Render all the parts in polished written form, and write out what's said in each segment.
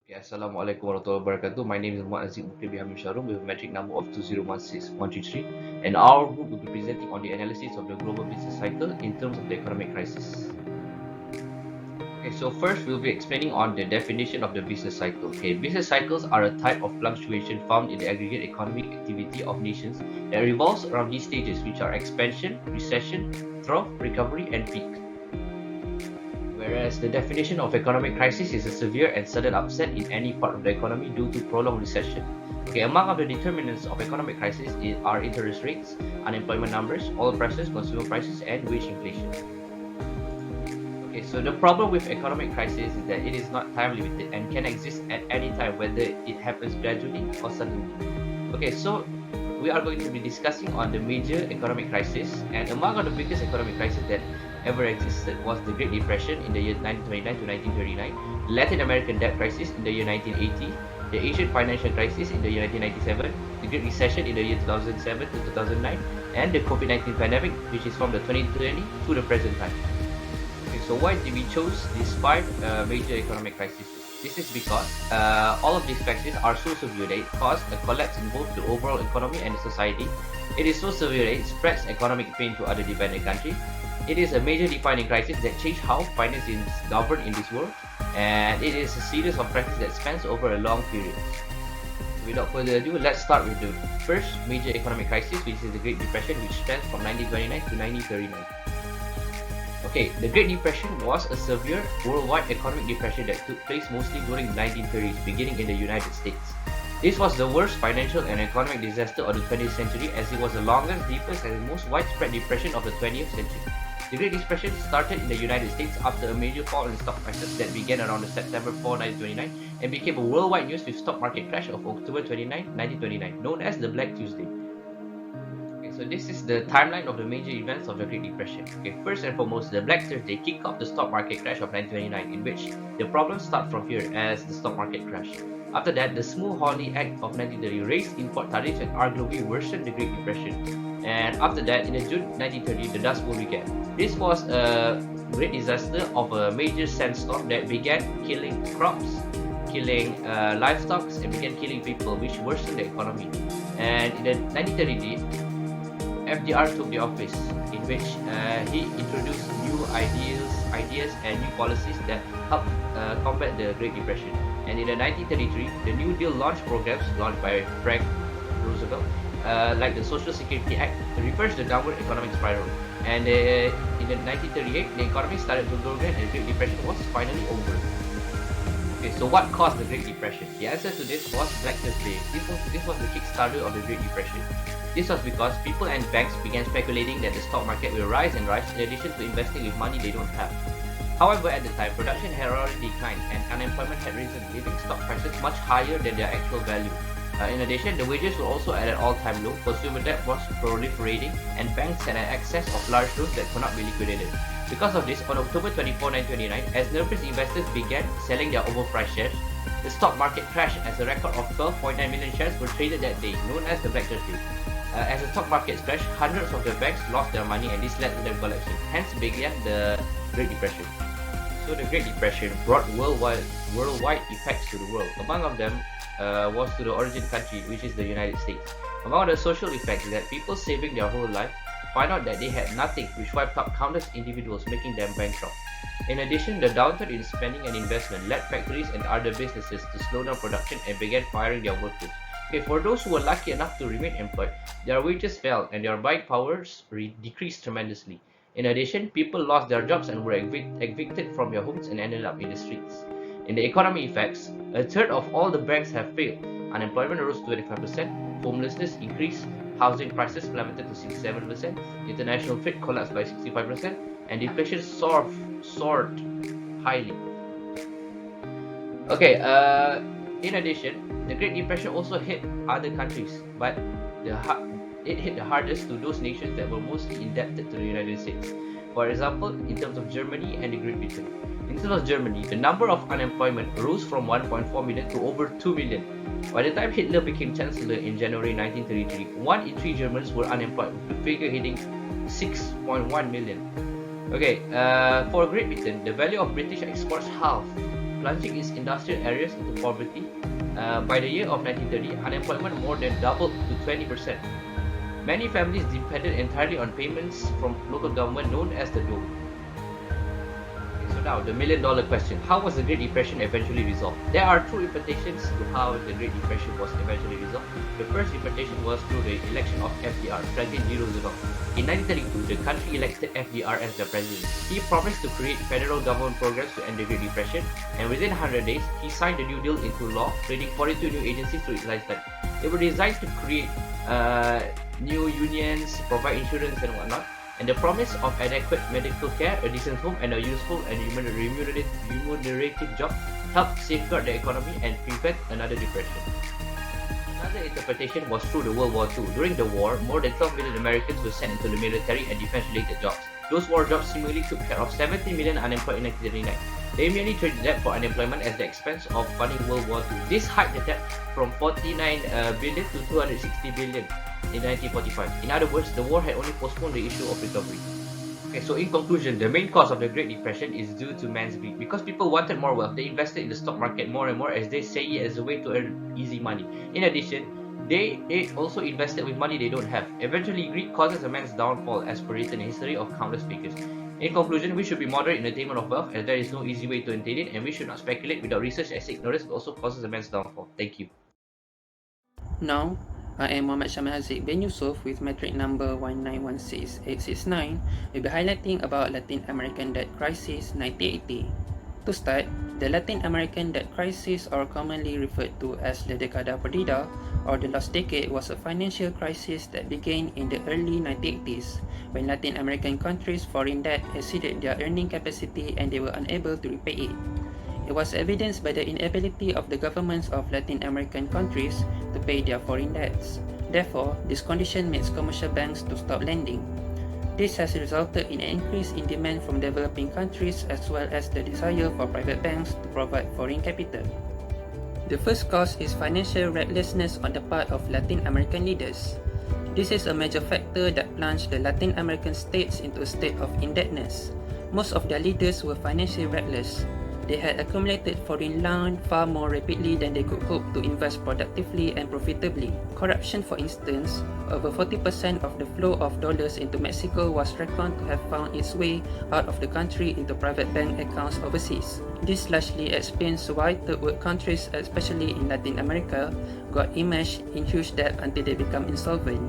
Okay, Assalamualaikum warahmatullahi wabarakatuh. My name is Muhamad Muqri Hamim Syahrum with a Matric Number of 2016133, and our group will be presenting on the analysis of the global business cycle in terms of the economic crisis. Okay, so first we'll be explaining on the definition of the business cycle. Okay, business cycles are a type of fluctuation found in the aggregate economic activity of nations that revolves around these stages, which are expansion, recession, trough, recovery, and peak. Whereas the definition of economic crisis is a severe and sudden upset in any part of the economy due to prolonged recession. Okay, among other determinants of economic crisis are interest rates, unemployment numbers, oil prices, consumer prices, and wage inflation. Okay, so the problem with economic crisis is that it is not time limited and can exist at any time, whether it happens gradually or suddenly. Okay, so we are going to be discussing on the major economic crisis, and among the biggest economic crisis that ever existed was the Great Depression in the year 1929 to 1939, the Latin American debt crisis in the year 1980, the Asian financial crisis in the year 1997, the Great Recession in the year 2007 to 2009, and the COVID-19 pandemic, which is from the 2020 to the present time. Okay, so why did we choose these five major economic crises? This is because all of these crises are so severe that it caused a collapse in both the overall economy and the society. It is so severe that it spreads economic pain to other dependent countries. It is a major defining crisis that changed how finance is governed in this world, and it is a series of crises that spans over a long period. Without further ado, let's start with the first major economic crisis, which is the Great Depression, which spans from 1929 to 1939. Okay, the Great Depression was a severe worldwide economic depression that took place mostly during the 1930s, beginning in the United States. This was the worst financial and economic disaster of the 20th century, as it was the longest, deepest, and most widespread depression of the 20th century. The Great Depression started in the United States after a major fall in stock prices that began around September 4, 1929, and became a worldwide news with stock market crash of October 29, 1929, known as the Black Tuesday. Okay, so this is the timeline of the major events of the Great Depression. Okay, first and foremost, the Black Thursday kicked off the stock market crash of 1929, in which the problems start from here as the stock market crashed. After that, the Smoot-Hawley Act of 1930 raised import tariffs and arguably worsened the Great Depression. And after that, in June 1930, the Dust Bowl began. This was a great disaster of a major sandstorm that began killing crops, killing livestock, and began killing people, which worsened the economy. And in the 1930, FDR took the office, in which he introduced new ideas and new policies that helped combat the Great Depression. And in the 1933, the New Deal launched programs launched by Frank Roosevelt, like the Social Security Act, to reverse the downward economic spiral. And in the 1938, the economy started to grow again, and the Great Depression was finally over. Okay, so what caused the Great Depression? The answer to this was Black Thursday. This was the kickstarter of the Great Depression. This was because people and banks began speculating that the stock market will rise and rise, in addition to investing with money they don't have. However, at the time, production had already declined and unemployment had risen, leaving stock prices much higher than their actual value. In addition, the wages were also at an all-time low, consumer debt was proliferating, and banks had an excess of large loans that could not be liquidated. Because of this, on October 24, 1929, as nervous investors began selling their overpriced shares, the stock market crashed as a record of 12.9 million shares were traded that day, known as the Black Thursday. As the stock market crashed, hundreds of the banks lost their money, and this led to their collapse. Hence began the Great Depression. So the Great Depression brought worldwide effects to the world. Among of them was to the origin country, which is the United States. Among the social effects is that people saving their whole life find out that they had nothing, which wiped out countless individuals, making them bankrupt. In addition, the downturn in spending and investment led factories and other businesses to slow down production and began firing their workers. Okay, for those who were lucky enough to remain employed, their wages fell and their buying powers decreased tremendously. In addition, people lost their jobs and were evicted from their homes and ended up in the streets. In the economy effects, a third of all the banks have failed. Unemployment rose to 25%, homelessness increased, housing prices plummeted to 67%, international trade collapsed by 65%, and deflation soared highly. Okay, in addition, the Great Depression also hit other countries, but it hit the hardest to those nations that were mostly indebted to the United States. For example, in terms of Germany and the Great Britain. In terms of Germany, the number of unemployment rose from 1.4 million to over 2 million. By the time Hitler became Chancellor in January 1933, 1 in 3 Germans were unemployed, with the figure hitting 6.1 million. Okay, for Great Britain, the value of British exports halved plunging its industrial areas into poverty. By the year of 1930, unemployment more than doubled to 20%. Many families depended entirely on payments from local government known as the dole. So now, the million-dollar question. How was the Great Depression eventually resolved? There are two interpretations to how the Great Depression was eventually resolved. The first interpretation was through the election of FDR, Franklin D. Roosevelt. In 1932, the country elected FDR as the president. He promised to create federal government programs to end the Great Depression, and within 100 days, he signed the New Deal into law, creating 42 new agencies through its lifetime. They were designed to create new unions, provide insurance and whatnot. And the promise of adequate medical care, a decent home, and a useful and remunerative job helped safeguard the economy and prevent another depression. Another interpretation was through the World War II. During the war, more than 12 million Americans were sent into the military and defense-related jobs. Those war jobs seemingly took care of 70 million unemployed in 1939. They merely traded debt for unemployment at the expense of funding World War II. This hiked the debt from 49 billion to 260 billion in 1945. In other words, the war had only postponed the issue of recovery. Okay, so in conclusion, the main cause of the Great Depression is due to man's greed. Because people wanted more wealth, they invested in the stock market more and more as they say it as a way to earn easy money. In addition, they also invested with money they don't have. Eventually, greed causes a man's downfall, as per written in history of countless figures. In conclusion, we should be moderate in the attainment of wealth, as there is no easy way to attain it, and we should not speculate without research, as ignorance also causes a man's downfall. Thank you. Now, I am Muhamad Haziq bin Yusof with Matric Number 1916869. We'll be highlighting about Latin American debt crisis 1980. To start, the Latin American debt crisis, or commonly referred to as the Década Perdida, or the lost decade, was a financial crisis that began in the early 1980s, when Latin American countries' foreign debt exceeded their earning capacity and they were unable to repay it. It was evidenced by the inability of the governments of Latin American countries to pay their foreign debts. Therefore, this condition made commercial banks to stop lending. This has resulted in an increase in demand from developing countries as well as the desire for private banks to provide foreign capital. The first cause is financial recklessness on the part of Latin American leaders. This is a major factor that plunged the Latin American states into a state of indebtedness. Most of their leaders were financially reckless. They had accumulated foreign loan far more rapidly than they could hope to invest productively and profitably. Corruption, for instance, over 40% of the flow of dollars into Mexico was reckoned to have found its way out of the country into private bank accounts overseas. This largely explains why third world countries, especially in Latin America, got immersed in huge debt until they become insolvent.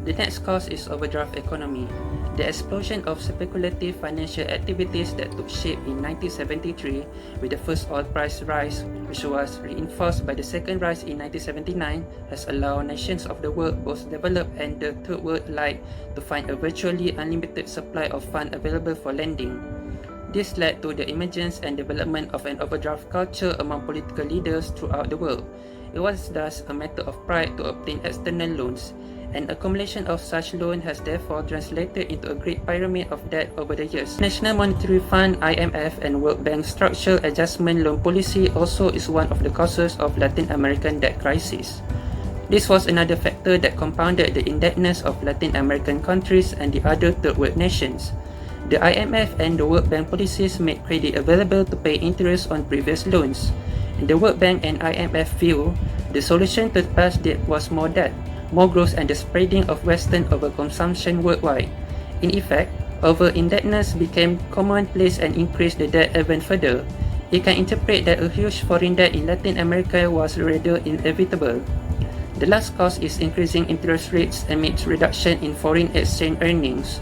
The next cause is overdraft economy. The explosion of speculative financial activities that took shape in 1973 with the first oil price rise, which was reinforced by the second rise in 1979, has allowed nations of the world, both developed and the third world alike, to find a virtually unlimited supply of funds available for lending. This led to the emergence and development of an overdraft culture among political leaders throughout the world. It was thus a matter of pride to obtain external loans. An accumulation of such loans has therefore translated into a great pyramid of debt over the years. National Monetary Fund (IMF) and World Bank Structural Adjustment Loan Policy also is one of the causes of Latin American debt crisis. This was another factor that compounded the indebtedness of Latin American countries and the other third world nations. The IMF and the World Bank policies made credit available to pay interest on previous loans. In the World Bank and IMF view, the solution to past debt was more debt, more growth, and the spreading of Western overconsumption worldwide. In effect, over-indebtedness became commonplace and increased the debt even further. You can interpret that a huge foreign debt in Latin America was rather inevitable. The last cause is increasing interest rates amidst reduction in foreign exchange earnings.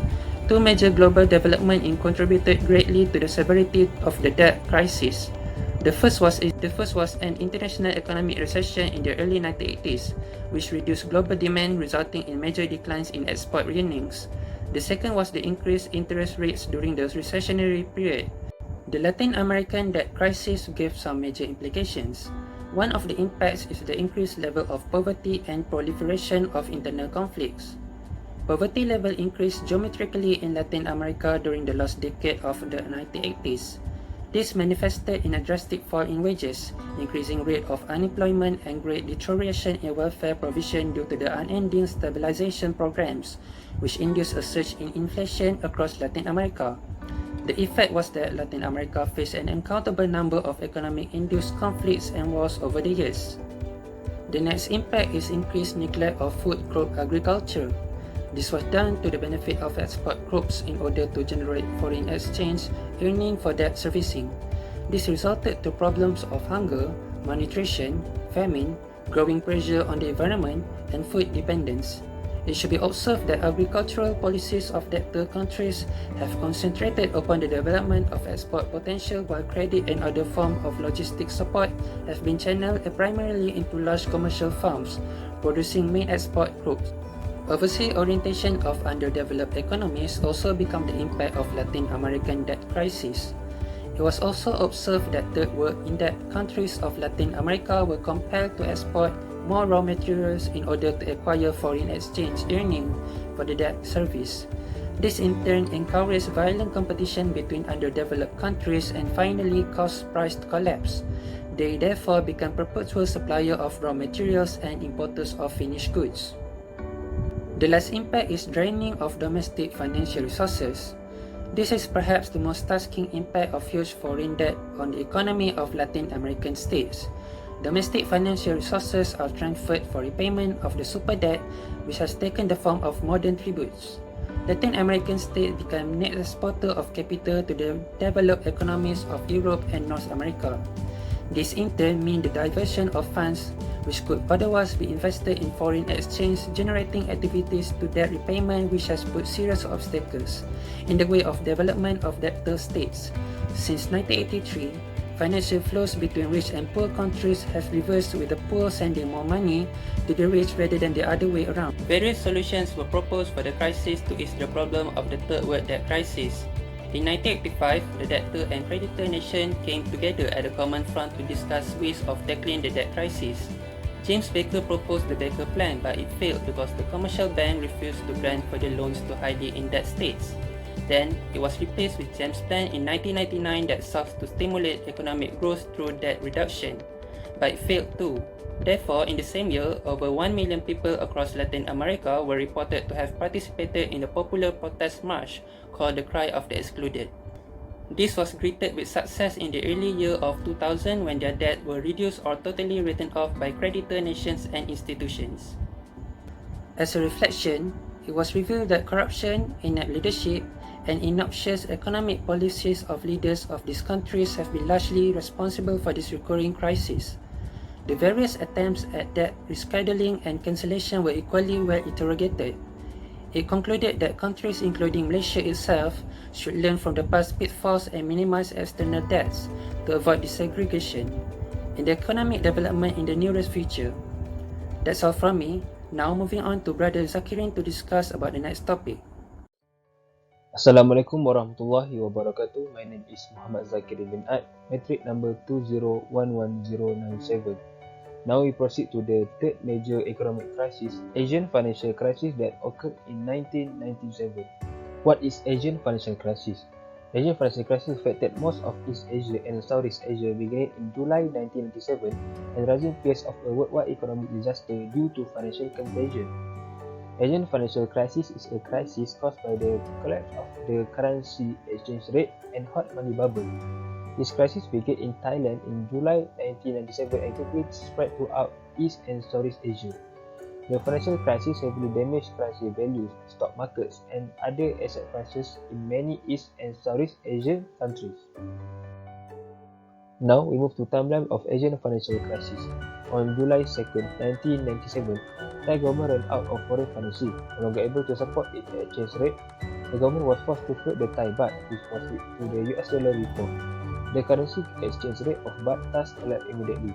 Two major global developments contributed greatly to the severity of the debt crisis. The first was an international economic recession in the early 1980s, which reduced global demand, resulting in major declines in export earnings. The second was the increased interest rates during the recessionary period. The Latin American debt crisis gave some major implications. One of the impacts is the increased level of poverty and proliferation of internal conflicts. Poverty level increased geometrically in Latin America during the last decade of the 1980s. This manifested in a drastic fall in wages, increasing rate of unemployment, and great deterioration in welfare provision due to the unending stabilization programs, which induced a surge in inflation across Latin America. The effect was that Latin America faced an uncountable number of economic-induced conflicts and wars over the years. The next impact is increased neglect of food crop agriculture. This was done to the benefit of export crops in order to generate foreign exchange earning for debt servicing. This resulted to problems of hunger, malnutrition, famine, growing pressure on the environment, and food dependence. It should be observed that agricultural policies of debtor countries have concentrated upon the development of export potential, while credit and other forms of logistics support have been channeled primarily into large commercial farms, producing main export crops. Overseas orientation of underdeveloped economies also became the impact of Latin American debt crisis. It was also observed that third world in-debt countries of Latin America were compelled to export more raw materials in order to acquire foreign exchange earning for the debt service. This in turn encouraged violent competition between underdeveloped countries and finally caused price to collapse. They therefore became perpetual supplier of raw materials and importers of finished goods. The last impact is draining of domestic financial resources. This is perhaps the most striking impact of huge foreign debt on the economy of Latin American states. Domestic financial resources are transferred for repayment of the super debt, which has taken the form of modern tributes. Latin American states became net exporter of capital to the developed economies of Europe and North America. This in turn means the diversion of funds which could otherwise be invested in foreign exchange generating activities to debt repayment, which has put serious obstacles in the way of development of debtor states. Since 1983, financial flows between rich and poor countries have reversed, with the poor sending more money to the rich rather than the other way around. Various solutions were proposed for the crisis to ease the problem of the third world debt crisis. In 1985, the debtor and creditor nation came together at a common front to discuss ways of tackling the debt crisis. James Baker proposed the Baker Plan, but it failed because the commercial bank refused to grant further loans to highly indebted states. Then, it was replaced with James' Plan in 1999 that sought to stimulate economic growth through debt reduction, but it failed too. Therefore, in the same year, over 1 million people across Latin America were reported to have participated in the popular protest march called the Cry of the Excluded. This was greeted with success in the early year of 2000 when their debt were reduced or totally written off by creditor nations and institutions. As a reflection, it was revealed that corruption, inept leadership, and innoxious economic policies of leaders of these countries have been largely responsible for this recurring crisis. The various attempts at debt rescheduling and cancellation were equally well interrogated. It concluded that countries including Malaysia itself should learn from the past pitfalls and minimize external debts to avoid desegregation and the economic development in the nearest future. That's all from me. Now moving on to Brother Dzakirin to discuss about the next topic. Assalamualaikum warahmatullahi wabarakatuh. My name is Muhamad Dzakirin bin Ad, Matric Number 2011097. Now we proceed to the third major economic crisis, Asian financial crisis that occurred in 1997. What is Asian financial crisis? Asian financial crisis affected most of East Asia and Southeast Asia beginning in July 1997 and rising pace of a worldwide economic disaster due to financial contagion. Asian financial crisis is a crisis caused by the collapse of the currency exchange rate and hot money bubble. This crisis began in Thailand in July 1997 and quickly spread throughout East and Southeast Asia. The financial crisis heavily damaged currency values, stock markets, and other asset prices in many East and Southeast Asian countries. Now we move to timeline of Asian financial crisis. On July 2nd, 1997, Thai government ran out of foreign financing. No longer able to support its exchange rate, the government was forced to float the Thai baht, which was to the US dollar before. The currency exchange rate of baht thus collapsed immediately.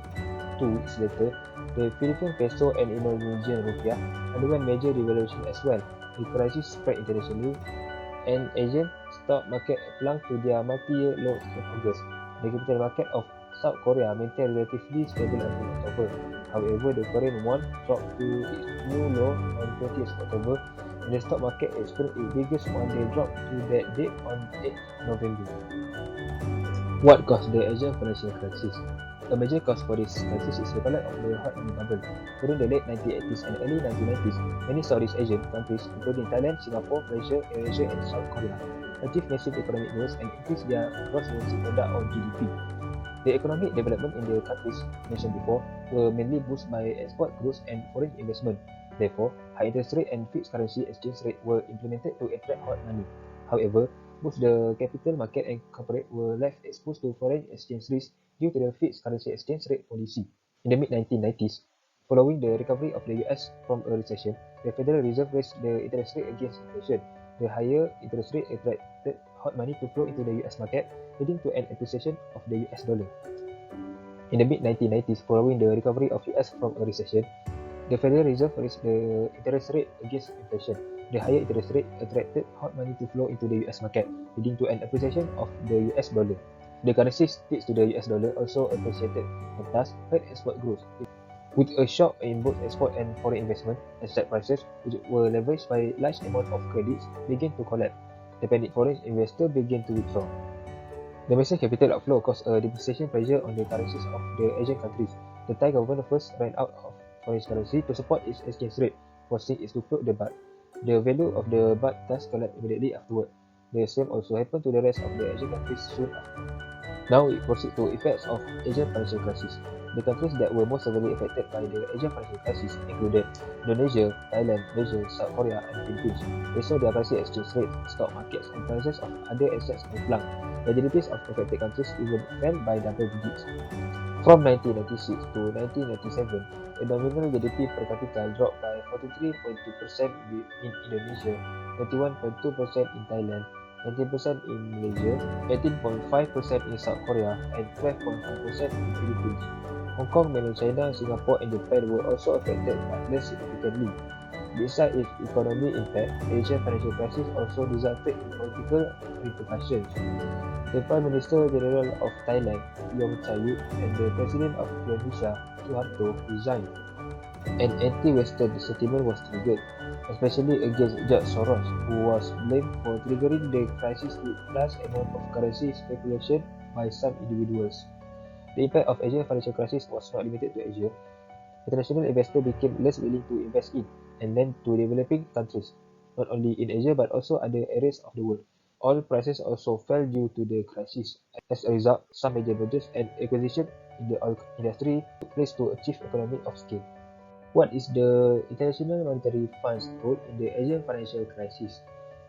2 weeks later, the Philippine peso and Indonesian rupiah underwent major devaluation as well. The crisis spread internationally, and Asian stock market plunged to their multi-year lows in August. The capital market of South Korea maintained relatively stable until October. However, the Korean won dropped to its new low on 20th October, and the stock market experienced its biggest one-day drop to that date on 8th November. What caused the Asian financial crisis? A major cause for this crisis is the collapse of the hot money bubble. During the late 1980s and early 1990s, many Southeast Asian countries, including Thailand, Singapore, Malaysia, Indonesia, and South Korea, achieve massive economic growth and increase their gross domestic product or GDP. The economic development in the countries mentioned before were mainly boosted by export growth and foreign investment. Therefore, high interest rate and fixed currency exchange rate were implemented to attract hot money. However, both the capital market and corporate were left exposed to foreign exchange risk due to the fixed currency exchange rate policy. In the mid-1990s, following the recovery of the US from a recession, the Federal Reserve raised the interest rate against inflation. The higher interest rate attracted hot money to flow into the US market, leading to an appreciation of the US dollar. In the mid-1990s, following the recovery of US from a recession, the Federal Reserve raised the interest rate against inflation. The higher interest rate attracted hot money to flow into the US market, leading to an appreciation of the US dollar. The currency sticks to the US dollar also appreciated and thus hurt export growth. With a shock in both export and foreign investment, asset prices, which were leveraged by large amount of credits, began to collapse. The panicked foreign investors began to withdraw. The massive capital outflow caused a depreciation pressure on the currencies of the Asian countries. The Thai government first ran out of foreign currency to support its exchange rate, forcing it to float the baht. The value of the baht thus collapsed immediately afterward. The same also happened to the rest of the Asian countries soon after. Now we proceed to effects of Asian financial crisis. The countries that were most severely affected by the Asian financial crisis included Indonesia, Thailand, Malaysia, South Korea, and Philippines. They saw their currency exchange rates, stock markets, and prices of other assets plummet. The GDPs of affected countries even fell by double digits. From 1996 to 1997, the nominal GDP per capita dropped by 43.2% in Indonesia, 21.2% in Thailand, 19% in Malaysia, 18.5% in South Korea, and 12.5% in the Philippines. Hong Kong, mainland China, Singapore, and Japan were also affected but less significantly. Besides its economic impact, the Asian financial crisis also resulted in political repercussions. The Prime Minister General of Thailand, Yong Chayut, and the President of Indonesia, Suharto, resigned. An anti-Western sentiment was triggered, especially against George Soros, who was blamed for triggering the crisis with large amount of currency speculation by some individuals. The impact of Asian financial crisis was not limited to Asia. International investors became less willing to invest in and lend to developing countries, not only in Asia but also other areas of the world. Oil prices also fell due to the crisis. As a result, some major mergers and acquisitions in the oil industry took place to achieve economies of scale. What is the International Monetary Fund's role in the Asian financial crisis?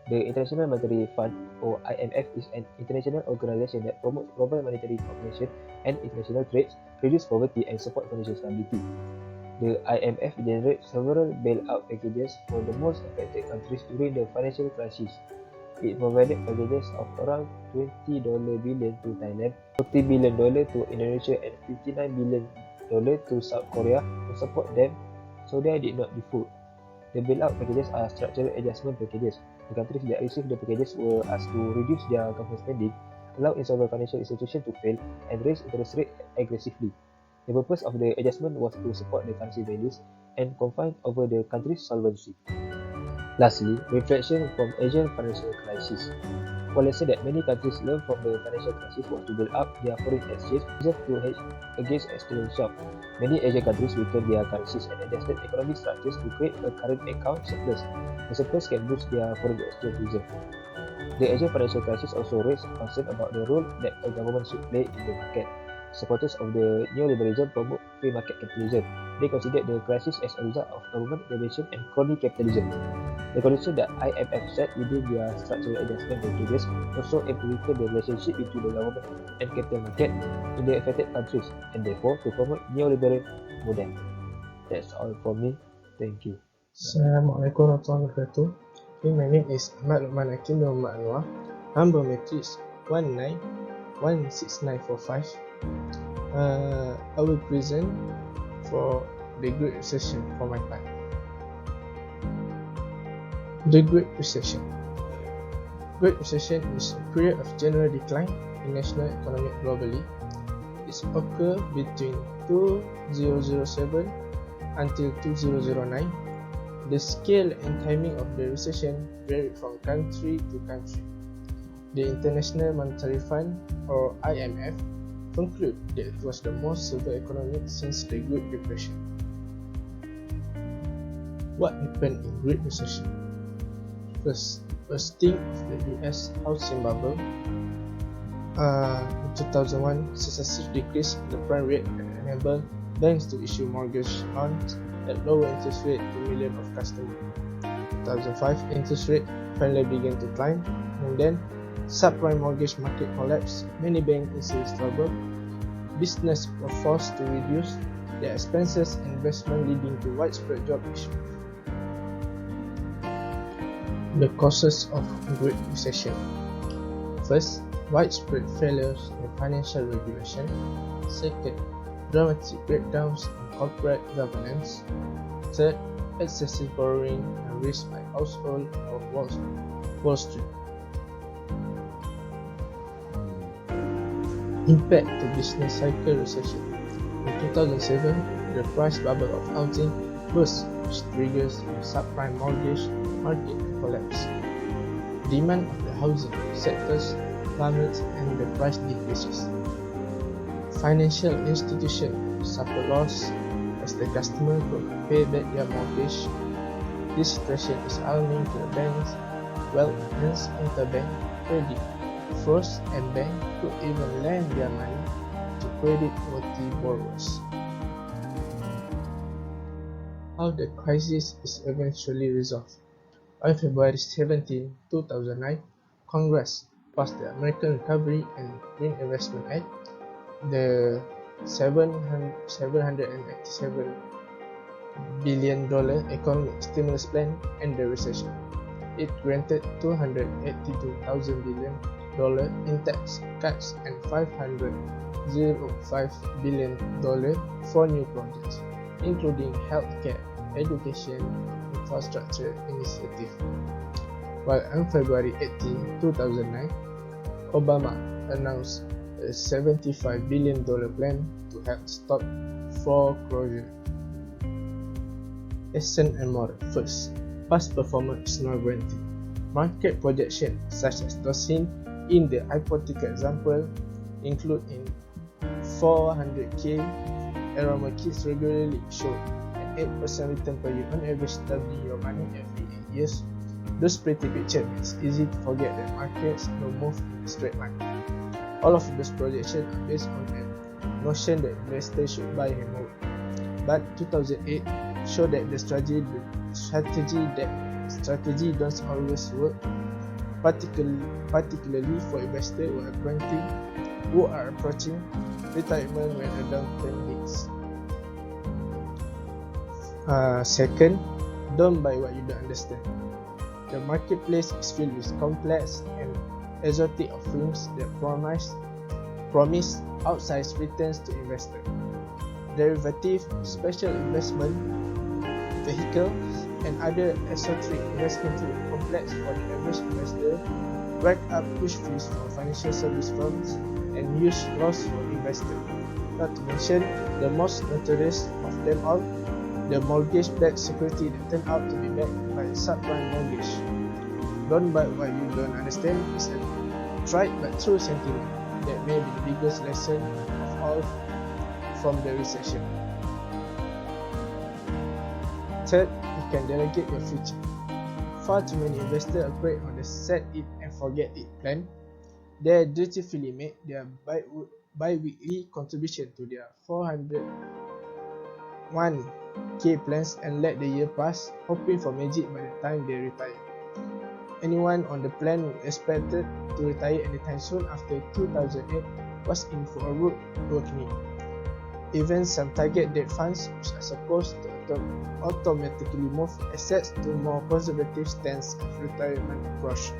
The International Monetary Fund, or IMF, is an international organization that promotes global monetary cooperation and international trade, reduce poverty, and support financial stability. The IMF generates several bailout packages for the most affected countries during the financial crisis. It provided packages of around $20 billion to Thailand, $40 billion to Indonesia, and $59 billion to South Korea to support them so they did not default. The bailout packages are structural adjustment packages. The countries that received the packages were asked to reduce their government spending, allow insolvent financial institutions to fail, and raise interest rates aggressively. The purpose of the adjustment was to support the currency values and confine over the country's solvency. Lastly, reflection from Asian financial crisis. One lesson that many countries learned from the financial crisis was to build up their foreign exchange reserve to hedge against external shock. Many Asian countries weakened their currencies and adjusted economic structures to create a current account surplus. The surplus can boost their foreign exchange reserve. The Asian financial crisis also raised concern about the role that a government should play in the market. Supporters of the neoliberalism promote free market capitalism. They considered the crisis as a result of government intervention and crony capitalism. The condition that IMF set within their structural adjustment packages also aim to weaken the relationship between the government and capital market in the affected countries, and therefore to promote neoliberal model. That's all from me. Thank you. Assalamualaikum warahmatullahi wabarakatuh. Okay, my name is Ahmad Luqman Hakim bin Muhamad Anwar. Number matrix 1916945. I will present for the Great Recession for my part. The Great Recession. Great Recession is a period of general decline in national economy globally. It occurs between 2007 until 2009. The scale and timing of the recession varied from country to country. The International Monetary Fund, or IMF, concluded that it was the most severe economic since the Great Depression. What happened in Great Recession? First, a sting of the US housing bubble. In 2001, successive decrease in the prime rate enabled banks to issue mortgage loans at lower interest rate to millions of customers. 2005, interest rate finally began to climb, and then subprime mortgage market collapsed. Many banks in serious trouble. Business were forced to reduce their expenses and investment, leading to widespread job issues. The causes of Great Recession. First, widespread failures in financial regulation. Second, dramatic breakdowns in corporate governance. Third, excessive borrowing and risk by households of Wall Street. Impact to business cycle recession. In 2007, the price bubble of housing burst, which triggers the subprime mortgage market collapse. Demand of the housing sectors plummets and the price decreases. Financial institutions suffer loss as the customer could pay back their mortgage. This situation is alarming to the banks, while hence interbank credit froze and banks could even lend their money to credit-worthy borrowers. How the crisis is eventually resolved. On February 17, 2009, Congress passed the American Recovery and Reinvestment Act, the $787 billion economic stimulus plan, and the recession. It granted $282,000 billion in tax cuts and $505 billion for new projects, including healthcare, education, infrastructure initiative. While on February 18, 2009, Obama announced a $75 billion plan to help stop foreclosure. Essence and moral. First, past performance is not guaranteed. Market projections, such as those seen in the hypothetical example, include in 400k enrollment kids regularly show an 8% return per year on average. Study your money every 8 years. Those pretty pictures makes it easy to forget that markets don't move in a straight line. All of those projections are based on a notion that investors should buy and hold. But 2008 showed that the strategy don't always work, particularly for investors who are approaching retirement when a downturn hits. Second, don't buy what you don't understand. The marketplace is filled with complex and exotic offerings that promise outsized returns to investors. Derivative, special investment vehicles, and other esoteric investment tools are complex for the average investor, rack up push fees for financial service firms, and huge loss for investors. Not to mention the most notorious of them all, the mortgage-backed security that turned out to be backed by a subprime mortgage. Don't buy what you don't understand is a tried but true sentiment that may be the biggest lesson of all from the recession. Third, you can delegate your future. Far too many investors operate on the set it and forget it plan. They dutifully make their bi-weekly contribution to their 401k plans and let the year pass, hoping for magic by the time they retire. Anyone on the plan who expected to retire anytime soon after 2008 was in for a rude awakening. Even some target date funds, which are supposed to automatically move assets to more conservative stance as retirement approach,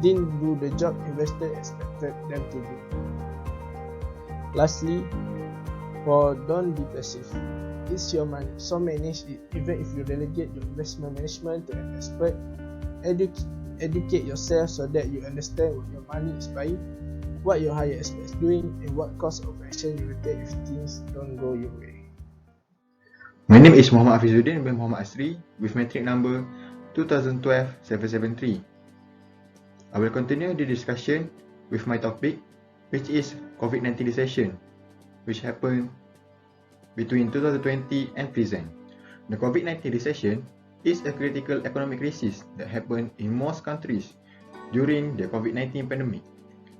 didn't do the job investors expected them to do. Lastly, don't be passive. It's your money, so manage it. Even if you delegate your investment management to an expert, educate yourself so that you understand what your money is buying, what your higher expert is doing, and what course of action you will take if things don't go your way. My name is Muhamad Hafizuddin bin Muhammad Asri with Matric Number 2012-773. I will continue the discussion with my topic, which is COVID-19 recession, which happened between 2020 and present. The COVID-19 recession is a critical economic crisis that happened in most countries during the COVID-19 pandemic.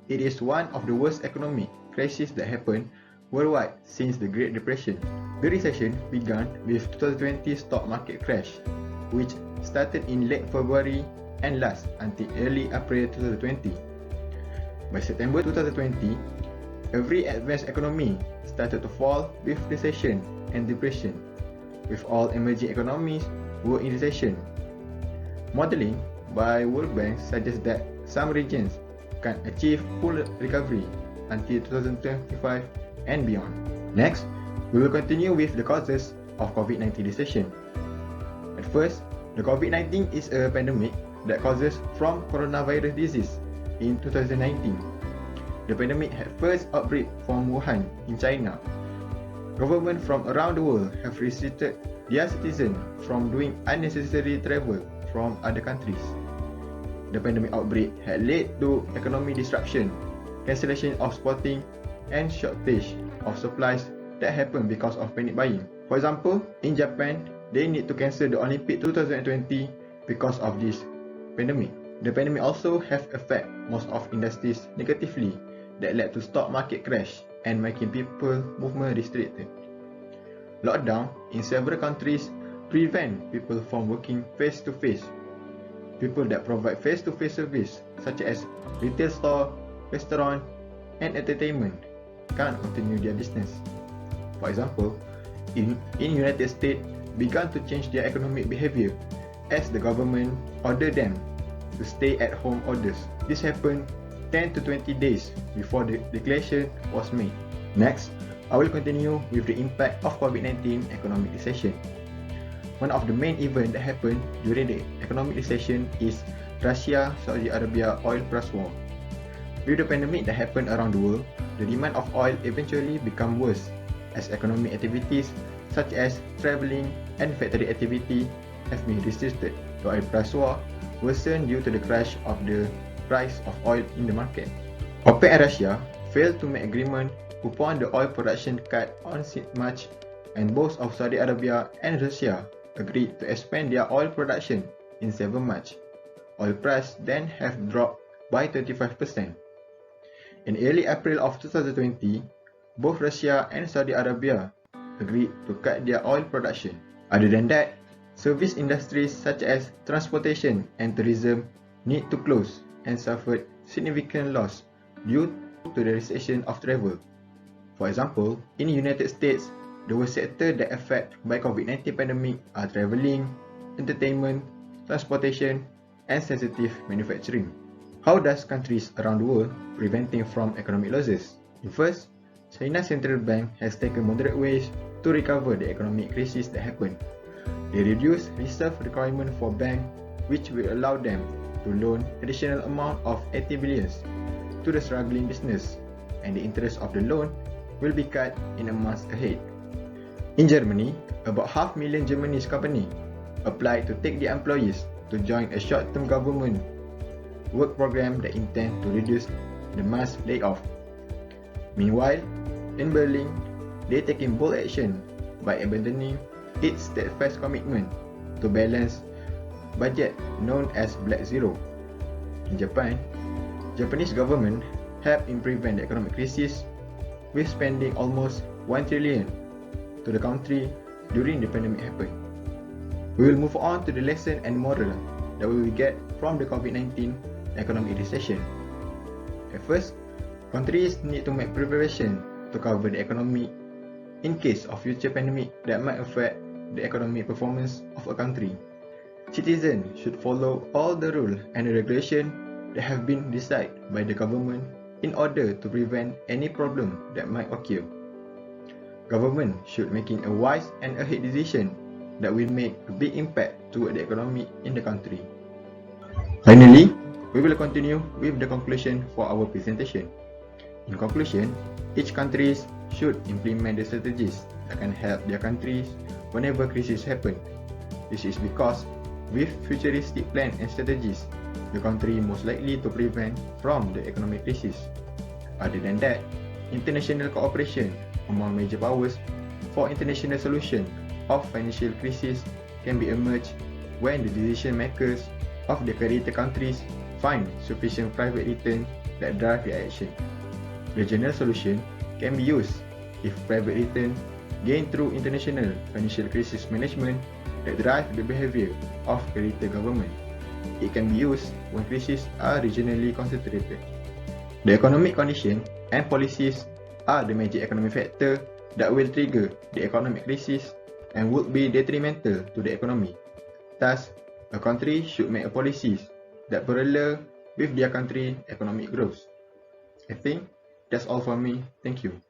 It is one of the worst economic crises that happened worldwide since the Great Depression. The recession began with 2020 stock market crash, which started in late February and lasted until early April 2020. By September 2020, every advanced economy started to fall with recession and depression, with all emerging economies were in recession. Modeling by World Bank suggests that some regions can achieve full recovery until 2025 and beyond. Next, we will continue with the causes of COVID-19 recession. At first, the COVID-19 is a pandemic that causes from coronavirus disease in 2019. The pandemic had first outbreak from Wuhan in China. Governments from around the world have restricted their citizens from doing unnecessary travel from other countries. The pandemic outbreak had led to economic disruption, cancellation of sporting, and shortage of supplies that happened because of panic buying. For example, in Japan, they need to cancel the Olympic 2020 because of this pandemic. The pandemic also have affected most of industries negatively that led to stock market crash and making people movement restricted. Lockdown in several countries prevent people from working face-to-face. People that provide face-to-face service such as retail store, restaurant, and entertainment can't continue their business. For example, in United States began to change their economic behavior as the government ordered them to stay at home orders. This happened 10 to 20 days before the declaration was made. Next, I will continue with the impact of COVID-19 economic recession. One of the main events that happened during the economic recession is Russia-Saudi Arabia oil price war. With the pandemic that happened around the world, the demand of oil eventually became worse as economic activities such as travelling and factory activity have been restricted. The oil price war worsened due to the crash of the price of oil in the market. OPEC and Russia failed to make agreement upon the oil production cut on 6 March, and both of Saudi Arabia and Russia agreed to expand their oil production in 7 March. Oil price then have dropped by 35%. In early April of 2020, both Russia and Saudi Arabia agreed to cut their oil production. Other than that, service industries such as transportation and tourism need to close and suffered significant loss due to the recession of travel. For example, in the United States, the worst sector that affected by COVID-19 pandemic are traveling, entertainment, transportation, and sensitive manufacturing. How does countries around the world preventing from economic losses? First, China's central bank has taken moderate ways to recover the economic crisis that happened. They reduced reserve requirement for banks, which will allow them to loan additional amount of 80 billion to the struggling business, and the interest of the loan will be cut in a month ahead. In Germany, about 500,000 Japanese companies applied to take their employees to join a short-term government work program that intend to reduce the mass layoff. Meanwhile, in Berlin, they taking bold action by abandoning its steadfast commitment to balance budget known as Black Zero. In Japan, Japanese government helped in prevent the economic crisis with spending almost 1 trillion to the country during the pandemic happened. We will move on to the lesson and moral that we will get from the COVID-19 economic recession. At first, countries need to make preparation to cover the economy in case of future pandemic that might affect the economic performance of a country. Citizens should follow all the rules and regulations that have been decided by the government in order to prevent any problem that might occur. Government should making a wise and ahead decision that will make a big impact toward the economy in the country. Finally, we will continue with the conclusion for our presentation. In conclusion, each country should implement the strategies that can help their countries whenever crises happen. This is because with futuristic plans and strategies, the country most likely to prevent from the economic crisis. Other than that, international cooperation among major powers for international solution of financial crisis can be emerged when the decision makers of the creditor countries find sufficient private return that drive their action. The general solution can be used if private return gained through international financial crisis management that drive the behavior of creditor government. It can be used when crises are regionally concentrated. The economic condition and policies are the major economic factor that will trigger the economic crisis and would be detrimental to the economy. Thus, a country should make policies that parallel with their country economic growth. I think that's all for me. Thank you.